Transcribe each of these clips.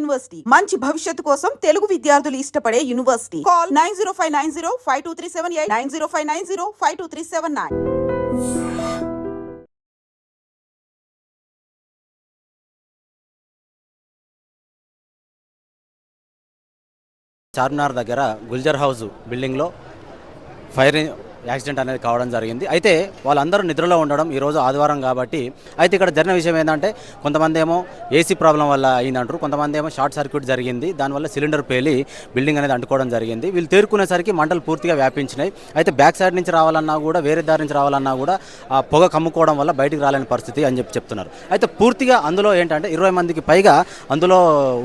University మంచి భవిష్యత్తు కోసం తెలుగు విద్యార్థులు ఇష్టపడే యూనివర్సిటీ. కాల్ 9059052378 9059052379. చార్మినార్ దగ్గర గుల్జర్ హౌస్ బిల్డింగ్లో ఫైర్ యాక్సిడెంట్ అనేది కావడం జరిగింది. అయితే వాళ్ళందరూ నిద్రలో ఉండడం ఈరోజు ఆదివారం కాబట్టి అయితే ఇక్కడ జరిగిన విషయం ఏంటంటే కొంతమంది ఏమో ఏసీ ప్రాబ్లం వల్ల అయిందంటారు, కొంతమంది ఏమో షార్ట్ సర్క్యూట్ జరిగింది, దానివల్ల సిలిండర్ పేలి బిల్డింగ్ అనేది అంటుకోవడం జరిగింది. వీళ్ళు తేరుకునేసరికి మంటలు పూర్తిగా వ్యాపించినాయి. అయితే బ్యాక్ సైడ్ నుంచి రావాలన్నా కూడా వేరే దారి నుంచి రావాలన్నా కూడా ఆ పొగ కమ్ముకోవడం వల్ల బయటికి రాలేని పరిస్థితి అని చెప్తున్నారు. అయితే పూర్తిగా అందులో ఏంటంటే 20 మందికి పైగా అందులో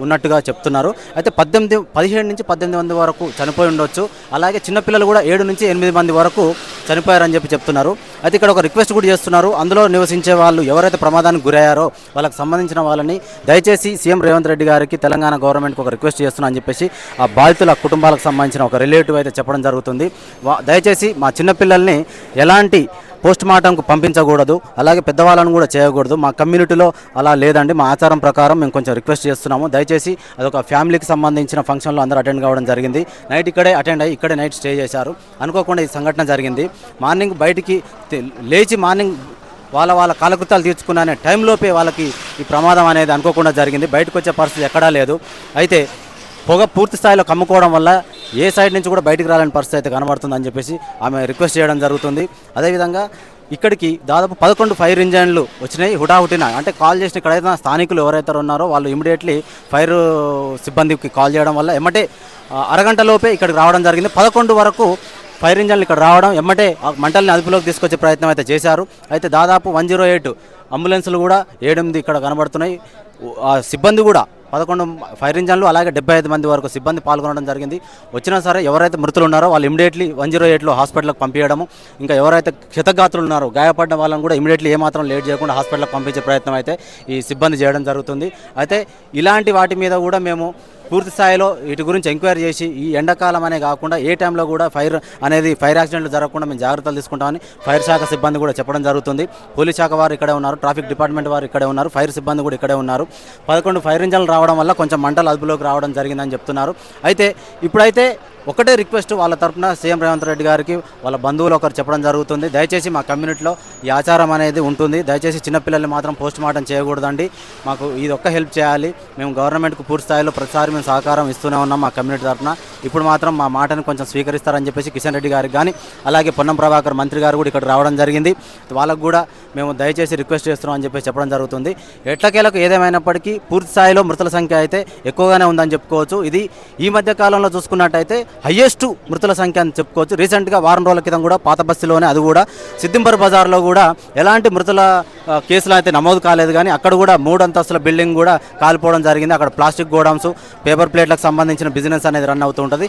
ఉన్నట్టుగా చెప్తున్నారు. అయితే 17 నుంచి 18 మంది వరకు చనిపోయి ఉండొచ్చు. అలాగే చిన్నపిల్లలు కూడా 7 నుంచి 8 మంది వరకు చనిపోయారని చెప్తున్నారు. అయితే ఇక్కడ ఒక రిక్వెస్ట్ కూడా చేస్తున్నారు. అందులో నివసించే వాళ్ళు ఎవరైతే ప్రమాదానికి గురయ్యారో వాళ్ళకి సంబంధించిన వాళ్ళని దయచేసి సీఎం రేవంత్ రెడ్డి గారికి తెలంగాణ గవర్నమెంట్కి ఒక రిక్వెస్ట్ చేస్తున్నా అని చెప్పేసి ఆ బాధితుల కుటుంబాలకు సంబంధించిన ఒక రిలేటివ్ అయితే చెప్పడం జరుగుతుంది. దయచేసి మా చిన్నపిల్లల్ని ఎలాంటి పోస్ట్ మార్టంకు పంపించకూడదు, అలాగే పెద్దవాళ్ళను కూడా చేయకూడదు. మా కమ్యూనిటీలో అలా లేదండి, మా ఆచారం ప్రకారం మేము కొంచెం రిక్వెస్ట్ చేస్తున్నాము. దయచేసి అదొక ఫ్యామిలీకి సంబంధించిన ఫంక్షన్లో అందరూ అటెండ్ కావడం జరిగింది. నైట్ ఇక్కడే అటెండ్ అయ్యి ఇక్కడే నైట్ స్టే చేశారు. అనుకోకుండా ఈ సంఘటన జరిగింది. మార్నింగ్ బయటికి లేచి మార్నింగ్ వాళ్ళ కాలకృత్యాలు తీర్చుకునే టైంలోపే వాళ్ళకి ఈ ప్రమాదం అనేది అనుకోకుండా జరిగింది. బయటకు వచ్చే పరిస్థితి ఎక్కడా లేదు. అయితే పొగ పూర్తి స్థాయిలో కమ్ముకోవడం వల్ల ఏ సైడ్ నుంచి కూడా బయటికి రాలేని పరిస్థితి అయితే కనబడుతుందని చెప్పేసి ఆమె రిక్వెస్ట్ చేయడం జరుగుతుంది. అదేవిధంగా ఇక్కడికి దాదాపు 11 ఫైర్ ఇంజన్లు వచ్చినాయి హుటాహుటిన. అంటే కాల్ చేసిన ఇక్కడైతే స్థానికులు ఎవరైతే ఉన్నారో వాళ్ళు ఇమీడియట్లీ ఫైర్ సిబ్బందికి కాల్ చేయడం వల్ల ఎమ్మటే అరగంటలోపే ఇక్కడికి రావడం జరిగింది. 11 వరకు ఫైర్ ఇంజన్లు ఇక్కడ రావడం ఎమ్మటే మంటల్ని అదుపులోకి తీసుకొచ్చే ప్రయత్నం అయితే చేశారు. అయితే దాదాపు 108 అంబులెన్సులు కూడా 7 ఇక్కడ కనబడుతున్నాయి. సిబ్బంది కూడా 11 ఫైర్ ఇంజన్లు అలాగే 75 మంది వరకు సిబ్బంది పాల్గొనడం జరిగింది. వచ్చినా సరే ఎవరైతే మృతులు ఉన్నారో వాళ్ళు ఇమీడియట్లీ 108లో హాస్పిటల్కి పంపించడము, ఇంకా ఎవరైతే క్షతగాత్రులు ఉన్నారో గాయపడ్డ వాళ్ళని కూడా ఇమీడియట్లీ ఏమాత్రం లేట్ చేయకుండా హాస్పిటల్కి పంపించే ప్రయత్నం అయితే ఈ సిబ్బంది చేయడం జరుగుతుంది. అయితే ఇలాంటి వాటి మీద కూడా మేము పూర్తి స్థాయిలో వీటి గురించి ఎంక్వైరీ చేసి ఈ ఎండాకాలం అనే కాకుండా ఏ టైంలో కూడా ఫైర్ యాక్సిడెంట్లు జరగకుండా మేము జాగ్రత్తలు తీసుకుంటామని ఫైర్ శాఖ సిబ్బంది కూడా చెప్పడం జరుగుతుంది. పోలీస్ శాఖ వారు ఇక్కడే ఉన్నారు, ట్రాఫిక్ డిపార్ట్మెంట్ వారు ఇక్కడే ఉన్నారు, ఫైర్ సిబ్బంది కూడా ఇక్కడే ఉన్నారు. 11 ఫైర్ ఇంజన్లు రావడం వల్ల కొంచెం మంటలు అదుపులోకి రావడం జరిగిందని చెప్తున్నారు. అయితే ఇప్పుడైతే ఒకటే రిక్వెస్ట్ వాళ్ళ తరఫున సీఎం రేవంత్ రెడ్డి గారికి వాళ్ళ బంధువులు ఒకరు చెప్పడం జరుగుతుంది. దయచేసి మా కమ్యూనిటీలో ఈ ఆచారం అనేది ఉంటుంది, దయచేసి చిన్నపిల్లల్ని మాత్రం పోస్ట్ మార్టం చేయకూడదండి, మాకు ఇది ఒక్క హెల్ప్ చేయాలి. మేము గవర్నమెంట్కు పూర్తి స్థాయిలో ప్రతిసారి మేము సహకారం ఇస్తూనే ఉన్నాం మా కమ్యూనిటీ తరఫున. ఇప్పుడు మాత్రం మా మాటను కొంచెం స్వీకరిస్తారని చెప్పేసి కిషన్ రెడ్డి గారికి కానీ అలాగే పొన్నం ప్రభాకర్ మంత్రి గారు కూడా ఇక్కడ రావడం జరిగింది. వాళ్ళకు కూడా మేము దయచేసి రిక్వెస్ట్ చేస్తున్నాం అని చెప్పేసి చెప్పడం జరుగుతుంది. ఎట్లకేలకు ఏదేమైనప్పటికీ పూర్తి స్థాయిలో మృతుల సంఖ్య అయితే ఎక్కువగానే ఉందని చెప్పుకోవచ్చు. ఇది ఈ మధ్య కాలంలో చూసుకున్నట్టయితే హయ్యెస్ట్ మృతుల సంఖ్య అని చెప్పుకోవచ్చు. రీసెంట్గా వారం రోజుల క్రితం కూడా పాత బస్తీలోనే, అది కూడా సిద్దింపర్ బజార్లో కూడా ఎలాంటి మృతుల కేసులు అయితే నమోదు కాలేదు, కానీ అక్కడ కూడా 3 అంతస్తుల బిల్డింగ్ కూడా కాలిపోవడం జరిగింది. అక్కడ ప్లాస్టిక్ గోడౌన్స్, పేపర్ ప్లేట్లకు సంబంధించిన బిజినెస్ అనేది రన్ అవుతూ ఉంటుంది.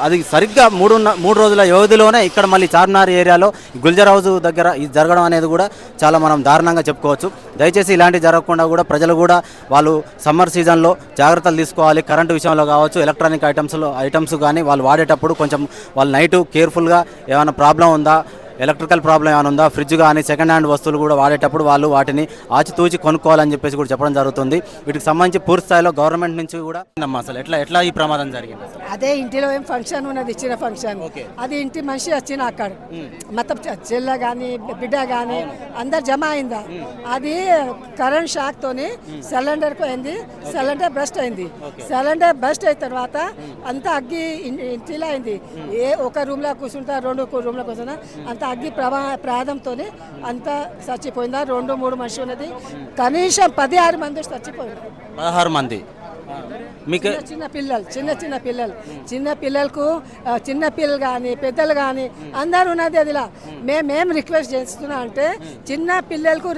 అది సరిగ్గా 3 రోజుల వ్యవధిలోనే ఇక్కడ మళ్ళీ చార్మినార్ ఏరియాలో గుల్జర్ హౌస్ దగ్గర ఇది జరగడం అనేది కూడా చాలా మనం దారుణంగా చెప్పుకోవచ్చు. దయచేసి ఇలాంటివి జరగకుండా కూడా ప్రజలు కూడా వాళ్ళు సమ్మర్ సీజన్లో జాగ్రత్తలు తీసుకోవాలి. కరెంటు విషయంలో కావచ్చు, ఎలక్ట్రానిక్ ఐటమ్స్ కానీ వాళ్ళు వాడేటప్పుడు కొంచెం వాళ్ళు నైట్ కేర్ఫుల్గా ఏమైనా ప్రాబ్లం ఉందా, ఎలక్ట్రికల్ ప్రాబ్లం ఏమైనా ఉందా, ఫ్రిడ్జ్ కానీ సెకండ్ హ్యాండ్ వస్తువులు కూడా వాడేటప్పుడు వాళ్ళు వాటిని ఆచితూచి కొనుక్కోవాలని చెప్పేసి కూడా చెప్పడం జరుగుతుంది. వీటికి సంబంధించి పూర్తి స్థాయిలో గవర్నమెంట్ నుంచి కూడా అసలు ఎట్లా ఈ ప్రమాదం జరిగింది? అదే ఇంటిలో ఏం ఫంక్షన్ ఉన్నది, ఇచ్చిన ఫంక్షన్, అది ఇంటి మనిషి వచ్చిన అక్కడ మొత్తం చెల్ల కానీ బిడ్డ కానీ అందరు జమ అయిందా, అది కరెంట్ షాక్ తోని సిలిండర్ పోయింది, సిలిండర్ బస్ట్ అయింది. సిలిండర్ బస్ట్ అయిన తర్వాత అంతా అగ్గి ఇంటిలో అయింది. ఒక రూమ్ లో కూర్చుంటా, 2 రూమ్ లో కూర్చుంటా, అంత అగ్గి ప్రమాదంతో అంతా చచ్చిపోయిందా. 2-3 మనిషి ఉన్నది, కనీసం 16 మంది చచ్చిపోయింది. 16 మంది చిన్న పిల్లలకు చిన్న పిల్లలు కానీ పెద్దలు కానీ అందరు ఉన్నది. అదిలా మేము రిక్వెస్ట్ చేస్తున్నా అంటే చిన్న పిల్లలకు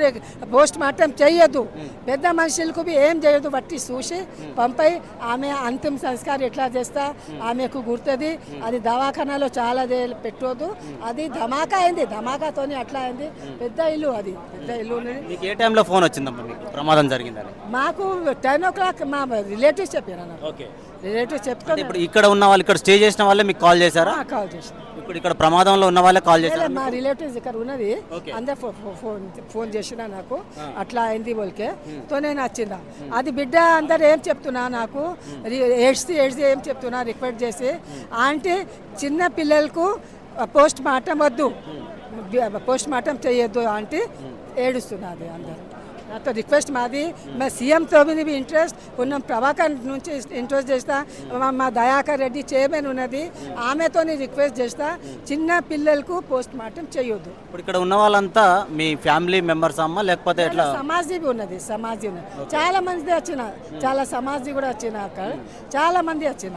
పోస్ట్ మార్టం చేయొద్దు, పెద్ద మనుషులకు ఏం చేయొద్దు, బట్టి చూసి పంపై ఆమె అంతిమ సంస్కారం ఎట్లా చేస్తా ఆమెకు గుర్తుంది. అది దవాఖానాలో చాలా పెట్టవద్దు, అది ధమాకా అయింది, ధమాకాతోని అట్లా అయింది. పెద్ద ఇల్లు, అది పెద్ద ఇల్లు ఉన్నది. ఏ టైంలో ఫోన్ వచ్చిందమ్మా మీకు ప్రమాదం జరిగిందని? మాకు 10 o'clock మా రిలేటివ్స్ చెప్పారు. చెప్పారు నాకు. ఓకే. రిలేటివ్స్ చెప్తే ఇప్పుడు ఇక్కడ ఉన్న వాళ్ళు, ఇక్కడ స్టే చేసిన వాళ్ళే మీకు కాల్ చేశారా? కాల్ చేసిన. ఇప్పుడు ఇక్కడ ప్రమాదంలో ఉన్న వాళ్ళే కాల్ చేశారా? మా రిలేటివ్స్ ఇక్కడ ఉన్నది, ఓకే. అందరు ఫోన్ చేసిన నాకు అట్లా అయింది బోల్కే తో నేను వచ్చిందా. అది బిడ్డ అందరు ఏం చెప్తున్నా నాకు ఏడ్చి ఏం చెప్తున్నా రిక్వెస్ట్ చేసి, ఆంటీ చిన్న పిల్లలకు పోస్ట్ మార్టం వద్దు, పోస్ట్ మార్టం చేయొద్దు ఆంటీ ఏడుస్తున్నది అందరు. నాతో రిక్వెస్ట్ మాది, మా సీఎంతో भी ఇంట్రెస్ట్ ఉన్న, ప్రభాకర్ నుంచి ఇంట్రెస్ట్ చేస్తా, మా దయాకర్ రెడ్డి చైర్మన్ ఉన్నది ఆమెతో రిక్వెస్ట్ చేస్తా, చిన్న పిల్లలకు పోస్ట్ మార్టం చేయొద్దు. ఇప్పుడు ఇక్కడ ఉన్న వాళ్ళంతా మీ ఫ్యామిలీ మెంబర్స్ అమ్మా లేకపోతే ఎట్లా? సమాజీ ఉన్నది, సమాజీ ఉన్నది, చాలా మంది వచ్చిన, చాలా సమాజీ కూడా వచ్చిన, అక్కడ చాలా మంది వచ్చిన.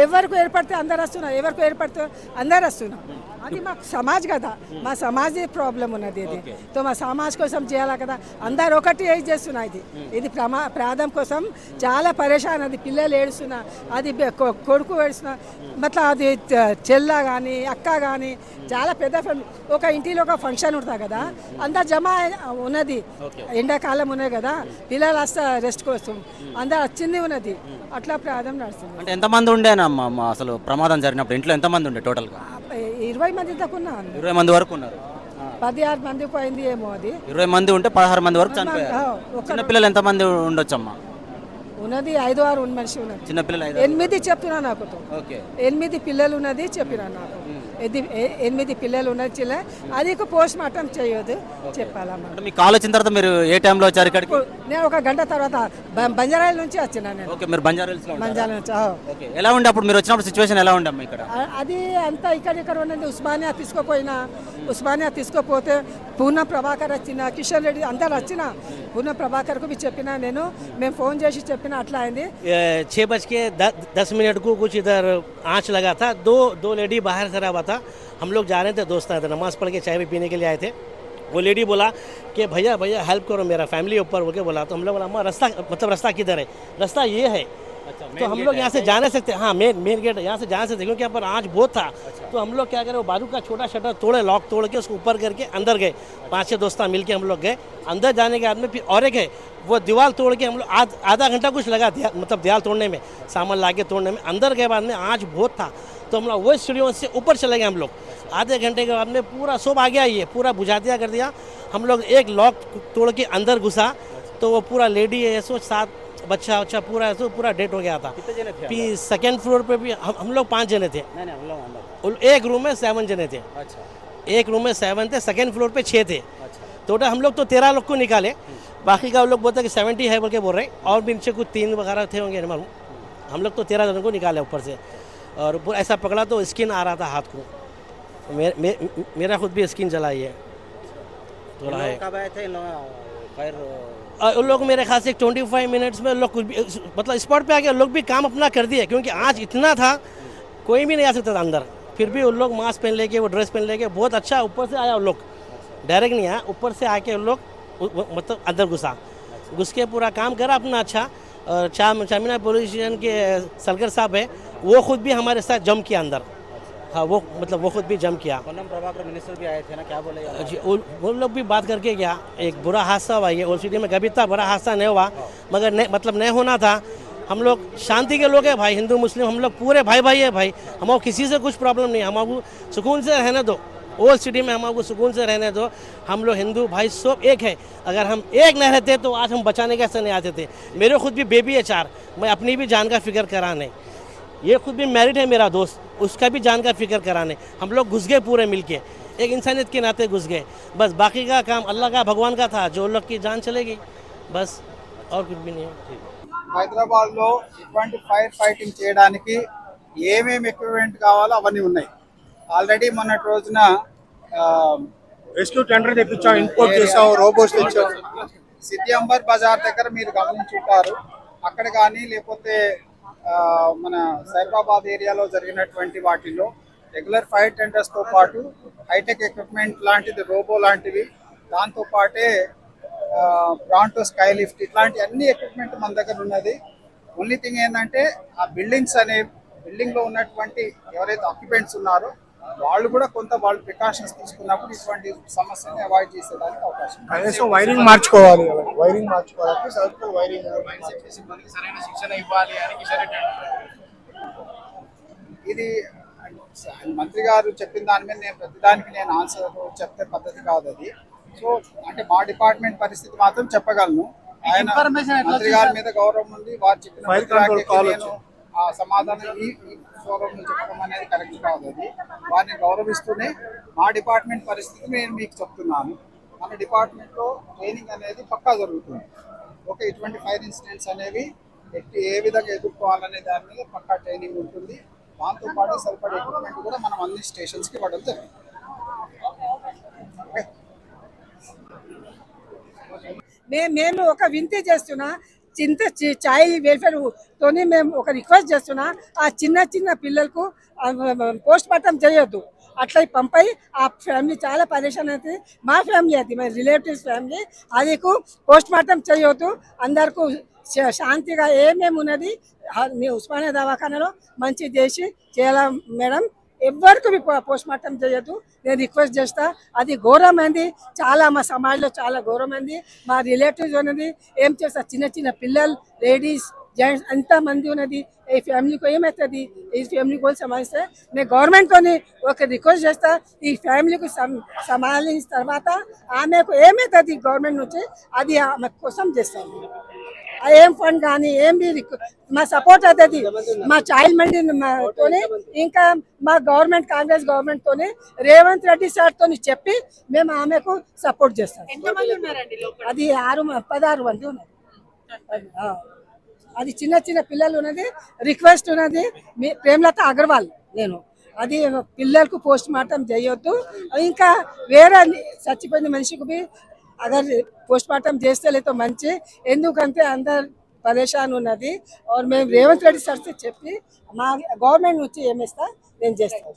ఎవరికి ఏర్పడితే అందరు వస్తున్నారు, ఎవరికి ఏర్పడితే అందరు వస్తున్నారు. అది మా సమాజ్ కదా, మా సమాజీ ప్రాబ్లం ఉన్నది ఇది. తో మా సమాజ్ కోసం చేయాలి కదా, అందరు ఒకటి ఏం చేస్తున్నా. ఇది ప్రాధం కోసం చాలా పరేషాన్. అది పిల్లలు ఏడుస్తున్నా, అది కొడుకు ఏడుస్తున్నా, మతలబ్ అది చెల్ల కానీ అక్క కానీ చాలా పెద్ద ఫ్యామిలీ. ఒక ఇంటిలో ఒక ఫంక్షన్ ఉంటుంది కదా, అందరు జమ ఉన్నది, ఎండాకాలం ఉన్నది కదా, పిల్లలు వస్తా రెస్ట్ కోసం అందరు వచ్చింది ఉన్నది, అట్లా ప్రాధం నడుస్తుంది. అంటే ఎంతమంది ఉండేనమ్మా అసలు ప్రమాదం జరిగినప్పుడు? ఇంట్లో ఎంతమంది ఉండే టోటల్గా? 20 మంది దాకా ఉన్నా. 20 మంది వరకు ఉన్నారు. 16 మందికి పోయింది ఏమో అది. 20 మంది ఉంటే 16 మంది వరకు చనిపోయారు. చిన్నపిల్లలు ఎంతమంది ఉండొచ్చమ్మా? ఉన్నది 5-6 మనిషి ఉన్నది. చిన్నపిల్లలు 8 చెప్తున్నా నాకు. ఓకే. 8 పిల్లలు ఉన్నది చెప్పినా నాకు. 8 పిల్లలు ఉన్నది చిల్ల, అది పోస్ట్ మార్టం చేయొద్దు చెప్పాలమ్మా. అంటే మీకు కాల్ వచ్చిన తర్వాత మీరు ఏ టైంలో వచ్చారు ఇక్కడికి? నేను 1 గంట తర్వాత బంజారాల నుంచి వచ్చినా నేను. ఓకే, మీరు బంజారాహిల్స్లో ఉంటారా? బంజారా నుంచి. ఓకే. ఎలా ఉండే అప్పుడు మీరు వచ్చినప్పుడు సిచ్యువేషన్ ఎలా ఉండమ్మా ఇక్కడ? అది అంతా ఇక్కడ ఉన్నది. ఉస్మానియా తీసుకోపోయినా, ఉస్మానియా తీసుకోపోతే పూర్ణ ప్రభాకర్ వచ్చిన, కిషన్ రెడ్డి అందరు వచ్చిన, పూర్ణ ప్రభాకర్కు भी చెప్పినా నేను, మేము ఫోన్ చేసి చెప్పినా అట్లా అయింది. 6:10 को कुछ इधर आँच लगा था, दो लेडी बाहर से रहा था, हम लोग जा रहे थे, दोस्त आए थे, नमाज़ पढ़ के चाय भी पीने के लिए आए थे। वो लेडी बोला कि भैया हेल्प करो, मेरा फैमिली ऊपर होके बोला। तो हम लोग बोला अम्मा रास्ता, मतलब रास्ता किधर है? रास्ता ये है। तो हम लोग यहाँ से जा नहीं सकते। हाँ, मेन गेट यहाँ से जा नहीं सकते क्योंकि यहाँ पर आँच बहुत था। तो हम लोग क्या करें, वो बाजू का छोटा शटर तोड़े, लॉक तोड़ के उसको ऊपर करके अंदर गए। 5-6 दोस्त मिल के हम लोग गए। अंदर जाने के बाद में फिर और एक है, वो दीवार तोड़ के हम लोग आधा घंटा कुछ लगा दिया, मतलब दीवार तोड़ने में, सामान ला के तोड़ने में। अंदर गए बाद में आँच बहुत था, तो हम लोग वो सीढ़ियों से ऊपर चले गए। हम लोग आधे घंटे के बाद में पूरा सब आ गया, ये पूरा बुझा दिया कर दिया। हम लोग एक लॉक तोड़ के अंदर घुसा, तो वो पूरा लेडी है, 7 बच्चा पूरा डेट हो गया था। फिर सेकेंड फ्लोर पे भी हम लोग 5 जने थे। एक रूम में 7 जने थे। एक रूम में 7 थे, सेकेंड फ्लोर पे 6 थे। टोटल हम लोग तो 13 लोग को निकाले। बाकी का लोग बोलते कि 70 है बोल के बोल रहे, और भी नीचे कुछ 3 वगैरह थे होंगे, मालूम। हम लोग तो 13 जनों को निकाले ऊपर से, और ऐसा पकड़ा तो स्किन आ रहा था हाथ को। मेरा खुद भी स्किन जलाई है थोड़ा है। कब आए थे फायर? उन लोग मेरे ख्याल से 25 मिनट्स में लोग कुछ भी, मतलब स्पॉट पे आके लोग भी काम अपना कर दिए, क्योंकि आज इतना था कोई भी नहीं आ सकता था अंदर। फिर भी उन लोग मास्क पहन लेके, वो ड्रेस पहन लेके, बहुत अच्छा ऊपर से आया उन लोग, डायरेक्ट नहीं आया, ऊपर से आके उन लोग मतलब अंदर घुस के पूरा काम करा अपना अच्छा। और चामिना पुलिस स्टेशन के सलगर साहब है, वो खुद भी हमारे साथ जम किया अंदर। हाँ, वो मतलब वो खुद भी जम किया। प्रभाकर मिनिस्टर भी आए थे ना, क्या बोले? जी, वो लोग भी बात करके गया। एक बुरा हादसा हुआ, ये ओल्ड सिटी में कभी इतना बड़ा हादसा नहीं हुआ, मगर मतलब नहीं होना था। हम लोग शांति के लोग हैं भाई, हिंदू मुस्लिम हम लोग पूरे भाई है भाई। हमको किसी से कुछ प्रॉब्लम नहीं, हमको सुकून से रहने दो। ओल्ड सिटी में हमको सुकून से रहने दो। हम लोग हिंदू भाई सब एक है। अगर हम एक नहीं रहते तो आज हम बचाने कैसे नहीं आते थे। मेरे खुद भी बेबी है 4, मैं अपनी भी जान का फिक्र कराने, ये खुद भी मैरिड है मेरा दोस्त, उसका भी जान का फिक्र कराने हम लोग घुस गए पूरे मिलके, एक इंसानियत के नाते घुस गए। बस बाकी का काम अल्लाह का, भगवान का था, जो लोग की जान चलेगी बस, और कुछ भी नहीं है। హైదరాబాద్లో ఇటువంటి ఫైర్ ఫైటింగ్ చేయడానికి ఏమేమి ఎక్విప్మెంట్ కావాలో అవన్నీ ఉన్నాయి. ఆల్రెడీ మొన్నటి రోజున రెస్క్యూ టెండర్ తెప్పించాం, ఇంపోర్ట్ చేసాం, రోబోట్స్ తెచ్చాం. సిటీ అంబర్ బజార్ దగ్గర మీరు గమనించుంటారు, అక్కడ కానీ లేకపోతే మన సైబరాబాద్ ఏరియాలో జరిగినటువంటి వాటిల్లో రెగ్యులర్ ఫైర్ టెండర్స్తో పాటు హైటెక్ ఎక్విప్మెంట్ లాంటిది, రోబో లాంటివి, దాంతోపాటే బ్రాంటో స్కై లిఫ్ట్, ఇట్లాంటి అన్ని ఎక్విప్మెంట్ మన దగ్గర ఉన్నది. ఓన్లీ థింగ్ ఏంటంటే ఆ బిల్డింగ్లో ఉన్నటువంటి ఎవరైతే ఆక్యుపెంట్స్ ఉన్నారో వాళ్ళు కూడా కొంత వాళ్ళు ప్రికాషన్స్ తీసుకున్నప్పుడు ఇటువంటి సమస్యని అవాయిడ్ చేసేదానికి అవకాశం ఉంది. కనీసం వైరింగ్ మార్చుకోవాలి కదా, వైరింగ్ మార్చుకోవాలి, సర్కిల్ వైరింగ్. సరైన శిక్షణ ఇవ్వాలి అని కిషన్ రెడ్డి అంటున్నారు. ఇది మంత్రి గారు చెప్పిన దాని మీద నేను ప్రతిదానికి నేను ఆన్సర్ చెప్తే పద్ధతి కాదు అది. సో అంటే మా డిపార్ట్మెంట్ పరిస్థితి మాత్రం చెప్పగలను. ఆయన మంత్రి గారి మీద గౌరవం ఉంది, వారు చెప్పిన Fire control call నేను ఆ సమాధానం ఈ ఫోరంలో చెప్పడం అనేది కరెక్ట్ కాదు. అది వారిని గౌరవిస్తూనే మా డిపార్ట్మెంట్ పరిస్థితి నేను మీకు చెప్తున్నాను. మన డిపార్ట్మెంట్లో ట్రైనింగ్ అనేది పక్కా జరుగుతుంది. ఓకే, ఇటువంటి ఫైర్ ఇన్సిడెంట్స్ అనేవి ఏ విధంగా ఎదుర్కోవాలనే దాని మీద పక్కా ట్రైనింగ్ ఉంటుంది. దాంతోపాటు సరిపడే ఎక్విప్మెంట్ కూడా మనం అన్ని స్టేషన్స్కి ఇవ్వడం జరిగింది. మేము ఒక వింతే చేస్తున్నా, చైల్డ్ వెల్ఫేర్ తోని మేము ఒక రిక్వెస్ట్ చేస్తున్నా, ఆ చిన్న పిల్లలకు పోస్ట్ మార్టం చేయొద్దు. అట్లా పంపై ఆ ఫ్యామిలీ చాలా పరేషాన్ అవుతుంది. మా ఫ్యామిలీ అది మా రిలేటివ్స్ ఫ్యామిలీ, అది పోస్ట్ మార్టం చేయొద్దు. అందరికీ శాంతిగా ఏమేమి ఉన్నది మీ ఉస్మానియా దవాఖానలో మంచి చేసి చేయాల మేడం. ఎవరికి పోస్ట్ మార్టం చేయొద్దు, నేను రిక్వెస్ట్ చేస్తా. అది ఘోరమైంది, చాలా మా సమాజంలో చాలా ఘోరమైంది. మా రిలేటివ్స్ ఉన్నది ఏం చేస్తా, చిన్న పిల్లలు, లేడీస్, జెంట్స్ అంతమంది ఉన్నది. ఈ ఫ్యామిలీకి ఏమవుతుంది, ఈ ఫ్యామిలీ కూడా సంబంధిస్తే నేను గవర్నమెంట్తో ఒక రిక్వెస్ట్ చేస్తా. ఈ ఫ్యామిలీకి సంబంధించిన తర్వాత ఆమెకు ఏమవుతుంది గవర్నమెంట్ నుంచి అది ఆమె కోసం చేస్తాను. ఏం ఫండ్ కానీ ఏం మా సపోర్ట్ అవుతుంది మా చైల్డ్ మండితోని, ఇంకా మా గవర్నమెంట్ కాంగ్రెస్ గవర్నమెంట్ తోని రేవంత్ రెడ్డి సార్ తోని చెప్పి మేము ఆమెకు సపోర్ట్ చేస్తాం. అది 16 మంది ఉన్నారు. అది చిన్న పిల్లలు ఉన్నది. రిక్వెస్ట్ ఉన్నది ప్రేమలత అగర్వాల్ నేను, అది పిల్లలకు పోస్ట్ మార్టం చేయొద్దు. ఇంకా వేరే చచ్చిపోయిన మనిషికి అగర్ పోస్ట్ మార్టం చేస్తే లేదో మంచి, ఎందుకంటే అందరు పరేషాన్ ఉన్నది. మేము రేవంత్ రెడ్డి సార్ చెప్పి మా గవర్నమెంట్ నుంచి ఏమిస్తా నేను చేస్తాను.